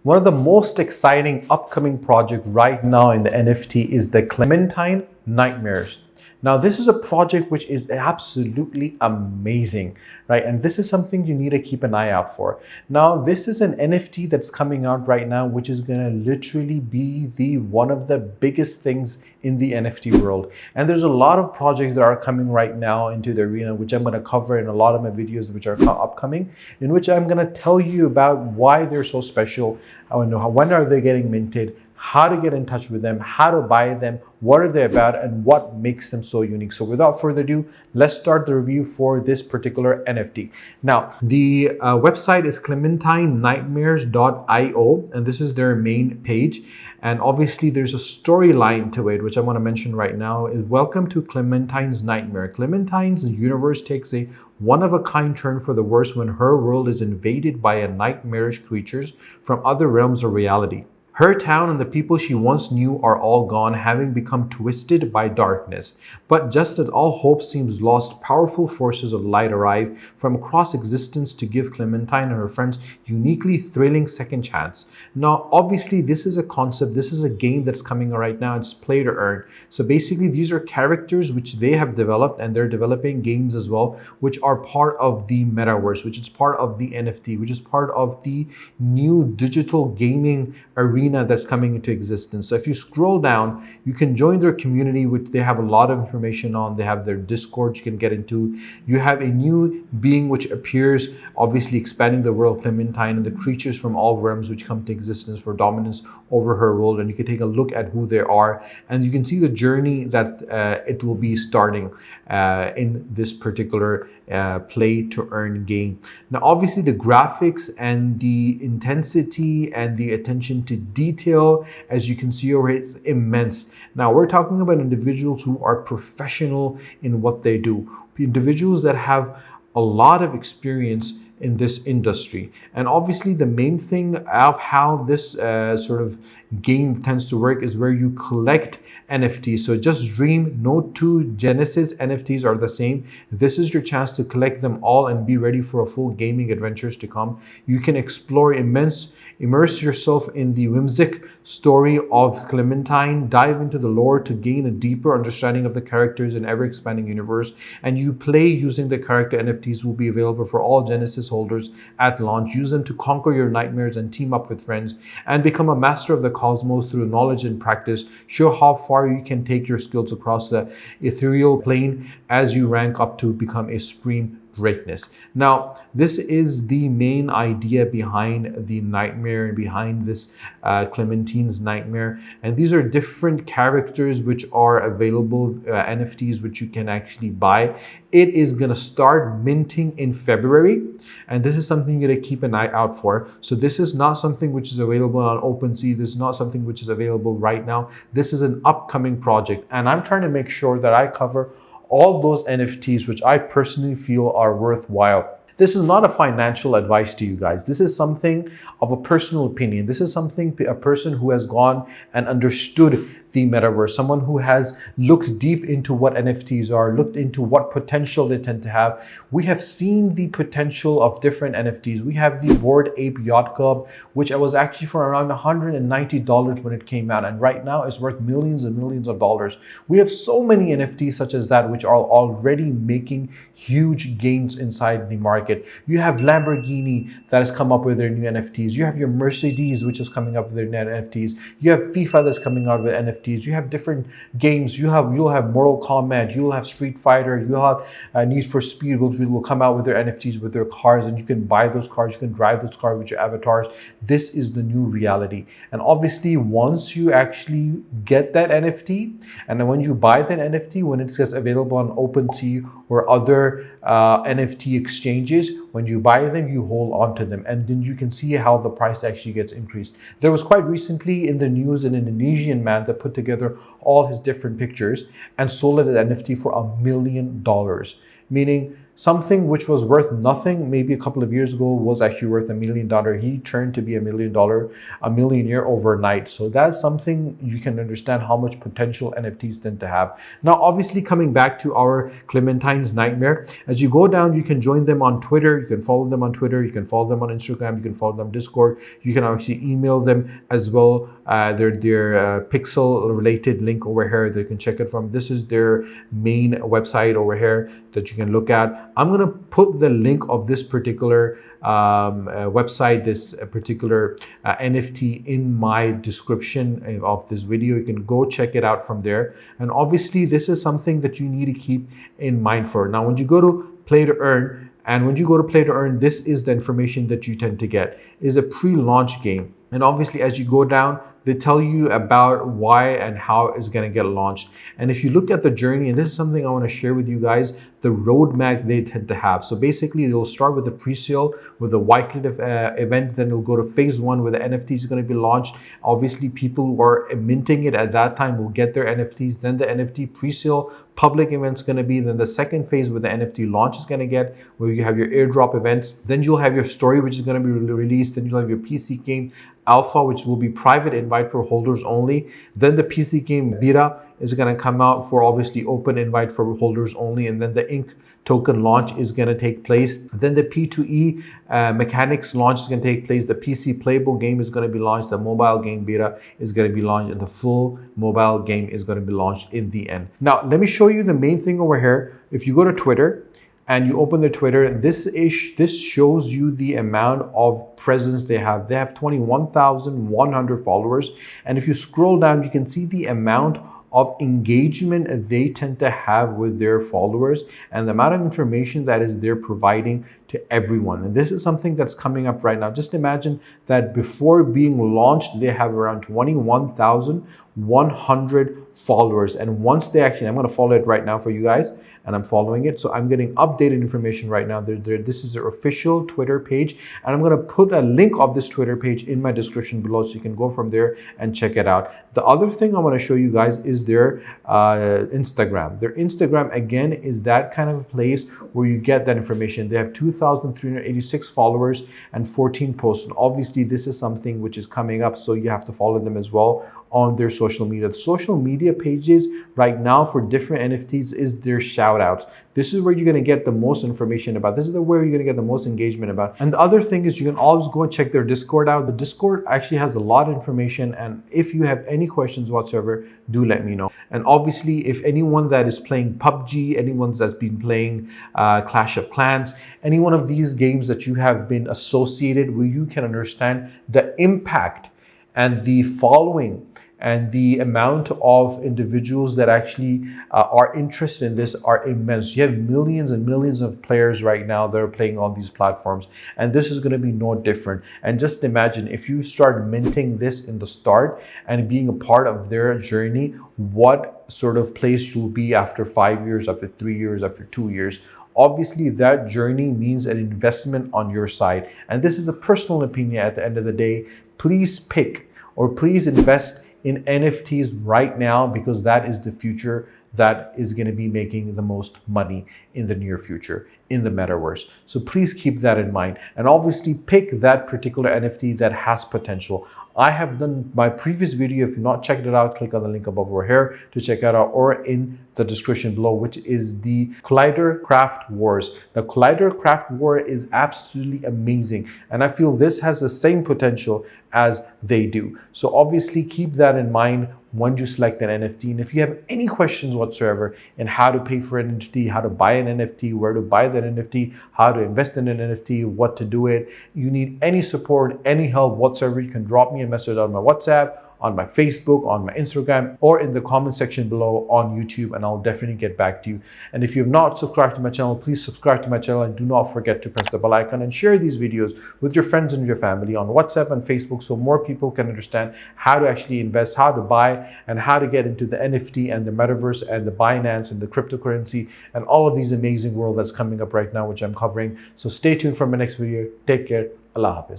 One of the most exciting upcoming project right now in the NFT is the Clementine Nightmares. Now, this is a project which is absolutely amazing, right? And this is something you need to keep an eye out for. Now, this is an NFT that's coming out right now, which is going to literally be one of the biggest things in the NFT world. And there's a lot of projects that are coming right now into the arena, which I'm going to cover in a lot of my videos, which are upcoming, in which I'm going to tell you about why they're so special, when are they getting minted, how to get in touch with them, how to buy them, what are they about, and what makes them so unique. So without further ado, let's start the review for this particular NFT. Now, the website is clementinenightmares.io, and this is their main page. And obviously there's a storyline to it, which I want to mention right now. Is welcome to Clementine's Nightmare. Clementine's universe takes a one-of-a-kind turn for the worse when her world is invaded by a nightmarish creatures from other realms of reality. Her town and the people she once knew are all gone, having become twisted by darkness. But just as all hope seems lost, powerful forces of light arrive from across existence to give Clementine and her friends uniquely thrilling second chance. Now, obviously, this is a concept. This is a game that's coming right now. It's play to earn. So basically, these are characters which they have developed, and they're developing games as well, which are part of the metaverse, which is part of the NFT, which is part of the new digital gaming arena that's coming into existence. So if you scroll down, you can join their community, which they have a lot of information on. They have their Discord you can get into. You have a new being which appears, obviously expanding the world, Clementine, and the creatures from all realms which come to existence for dominance over her world. And you can take a look at who they are, and you can see the journey that it will be starting in this particular play to earn game. Now, obviously the graphics and the intensity and the attention to detail, as you can see over here, it's immense. Now, we're talking about individuals who are professional in what they do, individuals that have a lot of experience in this industry. And obviously the main thing of how this sort of game tends to work is where you collect NFTs. So just dream, no two Genesis NFTs are the same. This is your chance to collect them all and be ready for a full gaming adventures to come. You can explore immerse yourself in the whimsic story of Clementine, dive into the lore to gain a deeper understanding of the characters in ever-expanding universe, and you play using the character NFTs will be available for all Genesis holders at launch. Use them to conquer your nightmares and team up with friends and become a master of the cosmos through knowledge and practice. Show how far you can take your skills across the ethereal plane as you rank up to become a supreme greatness. Now, this is the main idea behind the nightmare and behind this Clementine's Nightmare. And these are different characters which are available, NFTs which you can actually buy. It is going to start minting in February, and this is something you're going to keep an eye out for. So this is not something which is available on OpenSea. This is not something which is available right now. This is an upcoming project, and I'm trying to make sure that I cover all those NFTs which I personally feel are worthwhile. This is not a financial advice to you guys. This is something of a personal opinion. This is something a person who has gone and understood the metaverse, someone who has looked deep into what NFTs are, looked into what potential they tend to have. We have seen the potential of different NFTs. We have the Bored Ape Yacht Club, which was actually for around $190 when it came out, and right now it's worth millions and millions of dollars. We have so many NFTs such as that which are already making huge gains inside the market. You have Lamborghini that has come up with their new NFTs. You have your Mercedes, which is coming up with their new NFTs. You have FIFA that's coming out with NFTs. You have different games. You'll have Mortal Kombat. You'll have Street Fighter. You'll have Need for Speed, which will come out with their NFTs with their cars, and you can buy those cars. You can drive those cars with your avatars. This is the new reality. And obviously, once you actually get that NFT, and then when you buy that NFT, when it says available on OpenSea or other NFT exchanges, when you buy them, you hold on to them, and then you can see how the price actually gets increased. There was quite recently in the news an Indonesian man that put together all his different pictures and sold it as NFT for $1 million, meaning something which was worth nothing maybe a couple of years ago was actually worth $1 million. He turned to be $1 million, a millionaire overnight. So that's something you can understand how much potential NFTs tend to have. Now, obviously, coming back to our Clementine's Nightmare, as you go down, you can join them on Twitter. You can follow them on Twitter. You can follow them on Instagram. You can follow them on Discord. You can actually email them as well. Their pixel related link over here that you can check it from. This is their main website over here that you can look at. I'm going to put the link of this particular website, this particular NFT in my description of this video. You can go check it out from there. And obviously, this is something that you need to keep in mind for. Now, when you go to play to earn, this is the information that you tend to get. It is a pre-launch game. And obviously, as you go down, they tell you about why and how it's going to get launched. And if you look at the journey, and this is something I want to share with you guys, the roadmap they tend to have. So basically, they'll start with the pre-sale, with the whitelist event, then they'll go to phase 1 where the NFT is going to be launched. Obviously, people who are minting it at that time will get their NFTs. Then the NFT pre-sale public event is going to be. Then the second phase where the NFT launch is going to get, where you have your airdrop events. Then you'll have your story, which is going to be released. Then you'll have your PC game alpha, which will be private invite for holders only. Then the PC game beta is going to come out for obviously open invite for holders only. And then the ink token launch is going to take place. Then the P2E mechanics launch is going to take place. The PC playable game is going to be launched. The mobile game beta is going to be launched, and the full mobile game is going to be launched in the end. Now, let me show you the main thing over here. If you go to Twitter, and you open the Twitter, this shows you the amount of presence they have. They have 21,100 followers. And if you scroll down, you can see the amount of engagement they tend to have with their followers and the amount of information that is they're providing to everyone. And this is something that's coming up right now. Just imagine that before being launched, they have around 21,100 followers. And once they actually, I'm going to follow it right now for you guys, and I'm following it. So I'm getting updated information right now. This is their official Twitter page. And I'm going to put a link of this Twitter page in my description below so you can go from there and check it out. The other thing I want to show you guys is their Instagram. Their Instagram, again, is that kind of place where you get that information. They have 2,386 followers and 14 posts. And obviously, this is something which is coming up, so you have to follow them as well on their social media. The social media pages right now for different NFTs is their shout outs. This is where you're going to get the most information about. This is where you're going to get the most engagement about. And the other thing is you can always go and check their Discord out. The Discord actually has a lot of information. And if you have any questions whatsoever, do let me know. And obviously, if anyone that is playing PUBG, anyone that's been playing Clash of Clans, any one of these games that you have been associated where you can understand the impact and the following and the amount of individuals that actually are interested in this are immense. You have millions and millions of players right now that are playing on these platforms, and this is going to be no different. And just imagine if you start minting this in the start and being a part of their journey, what sort of place you'll be after 5 years, after 3 years, after 2 years. Obviously, that journey means an investment on your side. And this is a personal opinion at the end of the day. Please pick or please invest in NFTs right now, because that is the future that is going to be making the most money in the near future in the metaverse. So please keep that in mind. And obviously pick that particular NFT that has potential. I have done my previous video. If you've not checked it out, click on the link above over here to check it out, or in the description below, which is the Collider Craft Wars. The Collider Craft War is absolutely amazing. And I feel this has the same potential as they do. So obviously keep that in mind when you select an NFT. And if you have any questions whatsoever in how to pay for an NFT, how to buy an NFT, where to buy that NFT, how to invest in an NFT, what to do it, you need any support, any help whatsoever, you can drop me a message on my WhatsApp, on my Facebook, on my Instagram, or in the comment section below on YouTube, and I'll definitely get back to you. And if you have not subscribed to my channel, please subscribe to my channel, and do not forget to press the bell icon and share these videos with your friends and your family on WhatsApp and Facebook, so more people can understand how to actually invest, how to buy, and how to get into the NFT and the metaverse and the Binance and the cryptocurrency and all of these amazing world that's coming up right now, which I'm covering. So stay tuned for my next video. Take care. Allah Hafiz.